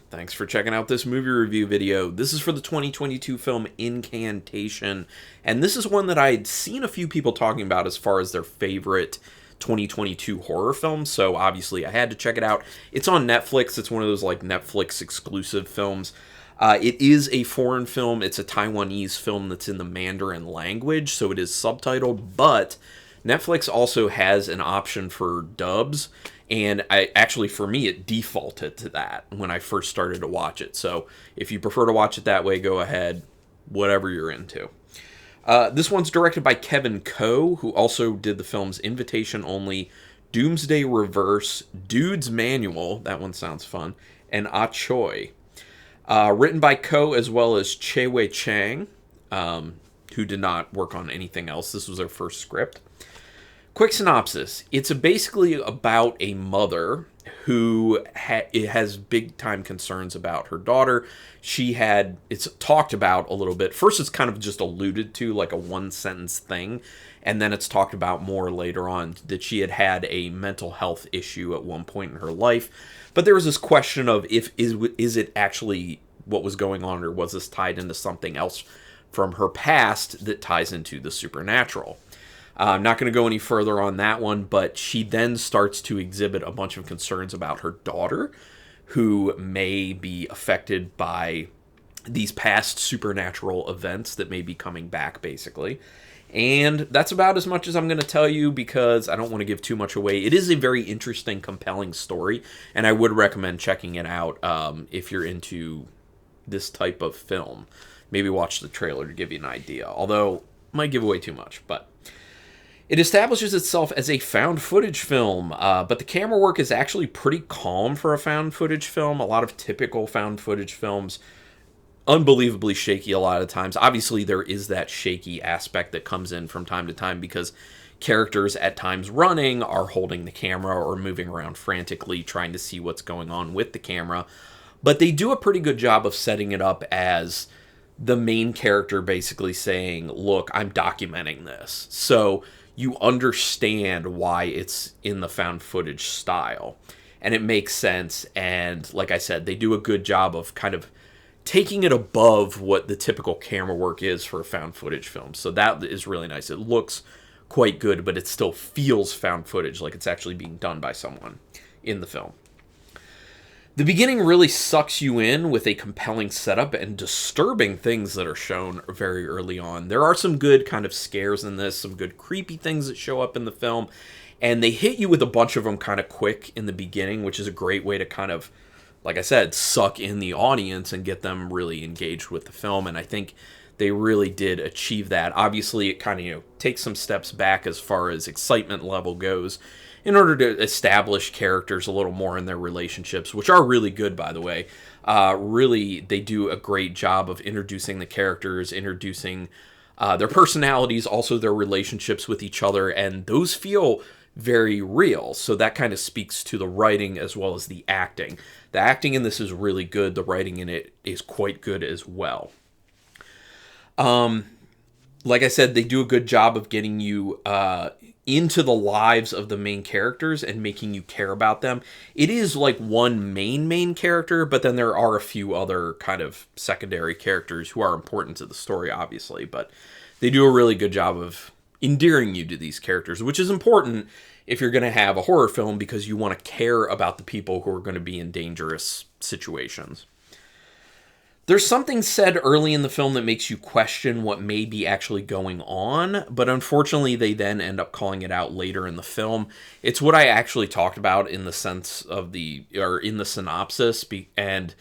Thanks for checking out this movie review video. This is for the 2022 film Incantation, and this is one that I'd seen a few people talking about as far as their favorite 2022 horror films, so obviously I had to check it out. It's on Netflix. It's one of those like Netflix exclusive films. It is a foreign film. It's a Taiwanese film that's in the Mandarin language, so it is subtitled, but Netflix also has an option for dubs, and for me, it defaulted to that when I first started to watch it. So if you prefer to watch it that way, go ahead, whatever you're into. This one's directed by Kevin Koh, who also did the films Invitation Only, Doomsday Reverse, Dude's Manual, that one sounds fun, and Ah Choi. Written by Ko as well as Che-Wei Chang, who did not work on anything else. This was their first script. Quick synopsis. It's basically about a mother who has big-time concerns about her daughter. It's talked about a little bit. First, it's kind of just alluded to, like a one-sentence thing, and then it's talked about more later on that she had a mental health issue at one point in her life. But there was this question of is it actually what was going on, or was this tied into something else from her past that ties into the supernatural? I'm not going to go any further on that one, but she then starts to exhibit a bunch of concerns about her daughter, who may be affected by these past supernatural events that may be coming back, basically. And that's about as much as I'm going to tell you because I don't want to give too much away. It is a very interesting, compelling story, and I would recommend checking it out if you're into this type of film. Maybe watch the trailer to give you an idea, although might give away too much, but it establishes itself as a found footage film, but the camera work is actually pretty calm for a found footage film. A lot of typical found footage films, unbelievably shaky a lot of times. Obviously, there is that shaky aspect that comes in from time to time because characters at times running are holding the camera or moving around frantically trying to see what's going on with the camera. But they do a pretty good job of setting it up as the main character basically saying, look, I'm documenting this. So you understand why it's in the found footage style. And it makes sense. And like I said, they do a good job of kind of taking it above what the typical camera work is for a found footage film. So that is really nice. It looks quite good, but it still feels found footage, like it's actually being done by someone in the film. The beginning really sucks you in with a compelling setup and disturbing things that are shown very early on. There are some good kind of scares in this, some good creepy things that show up in the film, and they hit you with a bunch of them kind of quick in the beginning, which is a great way to kind of, like I said, suck in the audience and get them really engaged with the film, and I think they really did achieve that. Obviously, it kind of, takes some steps back as far as excitement level goes, in order to establish characters a little more in their relationships, which are really good, by the way. Really, they do a great job of introducing the characters, introducing their personalities, also their relationships with each other, and those feel very real. So that kind of speaks to the writing as well as the acting. The acting in this is really good. The writing in it is quite good as well. Like I said, they do a good job of getting you into the lives of the main characters and making you care about them. It is like one main character, but then there are a few other kind of secondary characters who are important to the story, obviously. But they do a really good job of endearing you to these characters, which is important if you're going to have a horror film because you want to care about the people who are going to be in dangerous situations. There's something said early in the film that makes you question what may be actually going on, but unfortunately they then end up calling it out later in the film. It's what I actually talked about in the sense of in the synopsis, and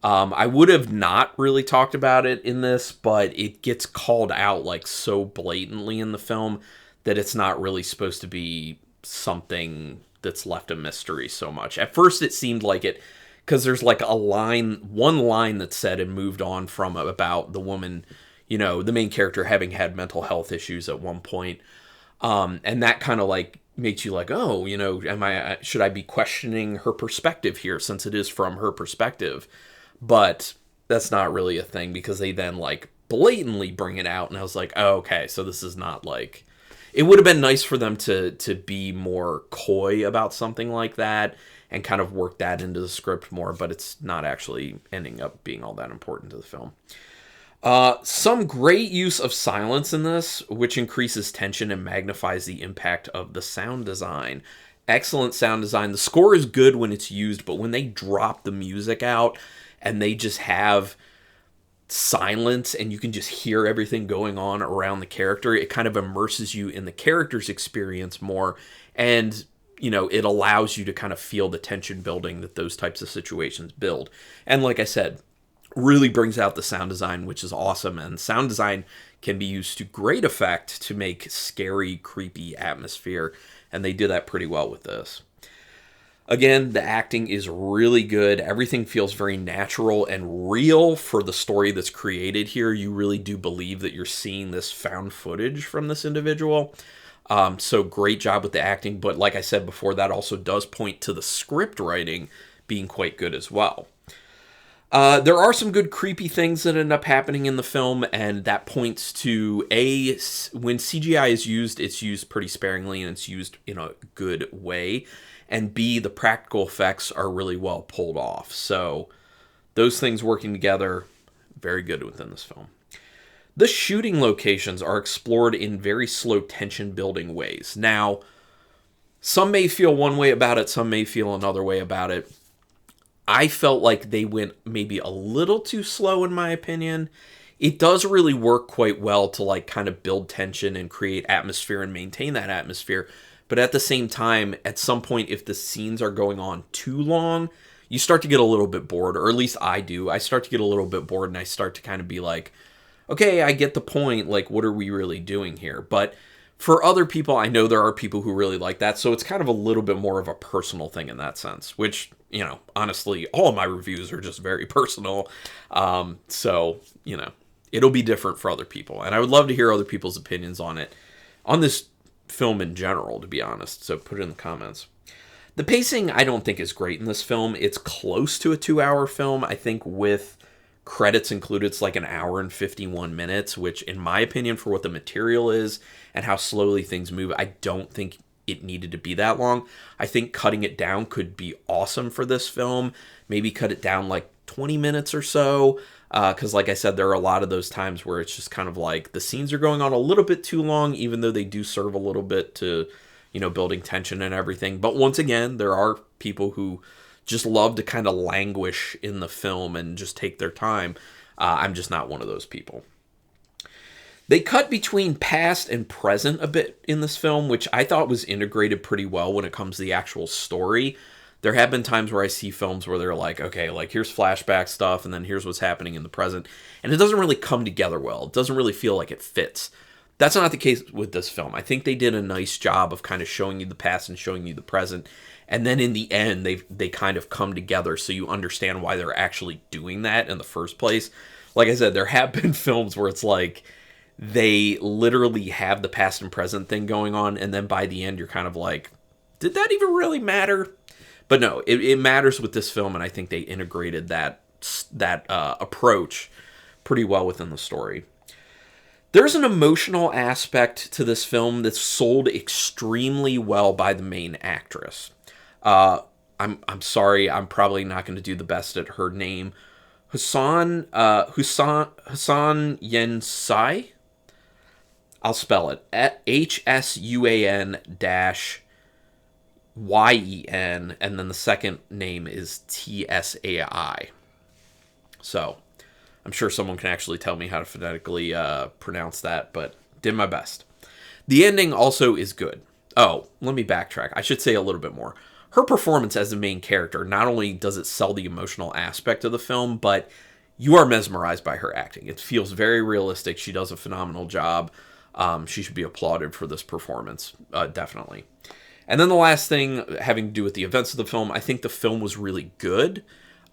I would have not really talked about it in this, but it gets called out like so blatantly in the film that it's not really supposed to be something that's left a mystery so much. At first it seemed like it, because there's like one line that's said and moved on from about the woman, the main character having had mental health issues at one point. And that kind of like makes you like, oh, should I be questioning her perspective here since it is from her perspective? But that's not really a thing because they then like blatantly bring it out. And I was like, oh, okay, so this is not like, it would have been nice for them to be more coy about something like that and kind of work that into the script more, but it's not actually ending up being all that important to the film. Some great use of silence in this, which increases tension and magnifies the impact of the sound design. Excellent sound design. The score is good when it's used, but when they drop the music out and they just have silence and you can just hear everything going on around the character, it kind of immerses you in the character's experience more, and it allows you to kind of feel the tension building that those types of situations build. And like I said, really brings out the sound design, which is awesome. And sound design can be used to great effect to make scary, creepy atmosphere, and they do that pretty well with this. Again, the acting is really good. Everything feels very natural and real for the story that's created here. You really do believe that you're seeing this found footage from this individual. So great job with the acting. But like I said before, that also does point to the script writing being quite good as well. There are some good creepy things that end up happening in the film, and that points to when CGI is used, it's used pretty sparingly and it's used in a good way. And B, the practical effects are really well pulled off. So those things working together, very good within this film. The shooting locations are explored in very slow tension building ways. Now, some may feel one way about it, some may feel another way about it. I felt like they went maybe a little too slow in my opinion. It does really work quite well to like kind of build tension and create atmosphere and maintain that atmosphere. But at the same time, at some point, if the scenes are going on too long, you start to get a little bit bored, or at least I do. I start to get a little bit bored and I start to kind of be like, okay, I get the point. Like, what are we really doing here? But for other people, I know there are people who really like that. So it's kind of a little bit more of a personal thing in that sense, which, honestly, all of my reviews are just very personal. So, it'll be different for other people. And I would love to hear other people's opinions on it, on this film in general, to be honest. So put it in the comments. The pacing, I don't think is great in this film. It's close to a 2-hour film. I think with credits included, it's like 1 hour and 51 minutes, which in my opinion, for what the material is and how slowly things move, I don't think it needed to be that long. I think cutting it down could be awesome for this film. Maybe cut it down like 20 minutes or so. Because like I said, there are a lot of those times where it's just kind of like the scenes are going on a little bit too long, even though they do serve a little bit to, building tension and everything. But once again, there are people who just love to kind of languish in the film and just take their time. I'm just not one of those people. They cut between past and present a bit in this film, which I thought was integrated pretty well when it comes to the actual story. There have been times where I see films where they're like, okay, like here's flashback stuff and then here's what's happening in the present. And it doesn't really come together well. It doesn't really feel like it fits. That's not the case with this film. I think they did a nice job of kind of showing you the past and showing you the present. And then in the end, they kind of come together so you understand why they're actually doing that in the first place. Like I said, there have been films where it's like they literally have the past and present thing going on. And then by the end, you're kind of like, did that even really matter? But no, it matters with this film, and I think they integrated that approach pretty well within the story. There's an emotional aspect to this film that's sold extremely well by the main actress. I'm sorry, I'm probably not going to do the best at her name. Hussein Yen-Sai. I'll spell it HSUAN-YEN, and then the second name is TSAI. So, I'm sure someone can actually tell me how to phonetically pronounce that, but did my best. The ending also is good. Oh, let me backtrack. I should say a little bit more. Her performance as the main character, not only does it sell the emotional aspect of the film, but you are mesmerized by her acting. It feels very realistic. She does a phenomenal job. She should be applauded for this performance, definitely. And then the last thing having to do with the events of the film, I think the film was really good.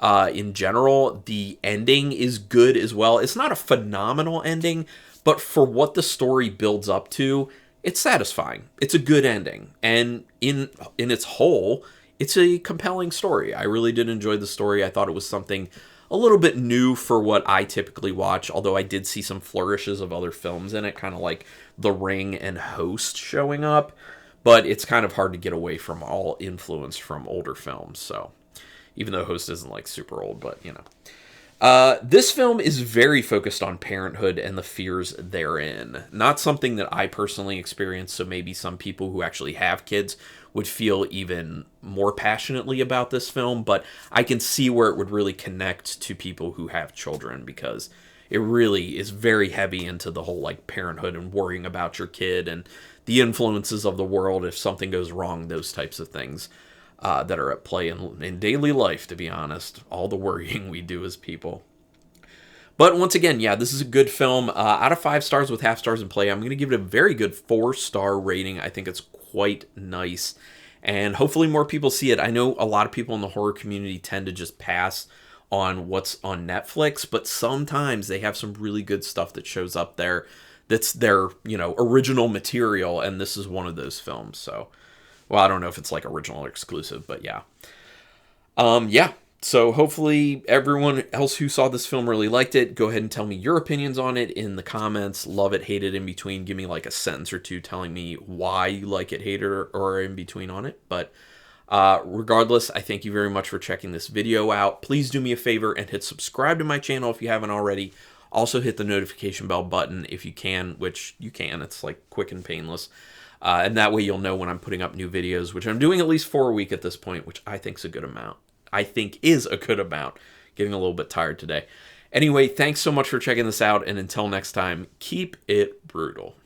In general, the ending is good as well. It's not a phenomenal ending, but for what the story builds up to, it's satisfying. It's a good ending. And in its whole, it's a compelling story. I really did enjoy the story. I thought it was something a little bit new for what I typically watch, although I did see some flourishes of other films in it, kind of like The Ring and Host showing up. but it's kind of hard to get away from all influence from older films. So even though Host isn't like super old, but you know. This film is very focused on parenthood and the fears therein. Not something that I personally experienced, so maybe some people who actually have kids would feel even more passionately about this film, but I can see where it would really connect to people who have children, because it really is very heavy into the whole like parenthood and worrying about your kid and the influences of the world if something goes wrong, those types of things. That are at play in daily life, to be honest. All the worrying we do as people. But once again, yeah, this is a good film. Out of 5 stars with half stars in play, I'm going to give it a very good 4-star rating. I think it's quite nice. And hopefully more people see it. I know a lot of people in the horror community tend to just pass on what's on Netflix, but sometimes they have some really good stuff that shows up there that's their, original material, and this is one of those films, so... Well, I don't know if it's like original or exclusive, but yeah. Yeah. So hopefully everyone else who saw this film really liked it. Go ahead and tell me your opinions on it in the comments. Love it, hate it, in between. Give me like a sentence or two telling me why you like it, hate it, or in between on it. But regardless, I thank you very much for checking this video out. Please do me a favor and hit subscribe to my channel if you haven't already. Also hit the notification bell button if you can, which you can. It's like quick and painless. And that way you'll know when I'm putting up new videos, which I'm doing at least 4 a week at this point, which I think is a good amount. Getting a little bit tired today. Anyway, thanks so much for checking this out, and until next time, keep it brutal.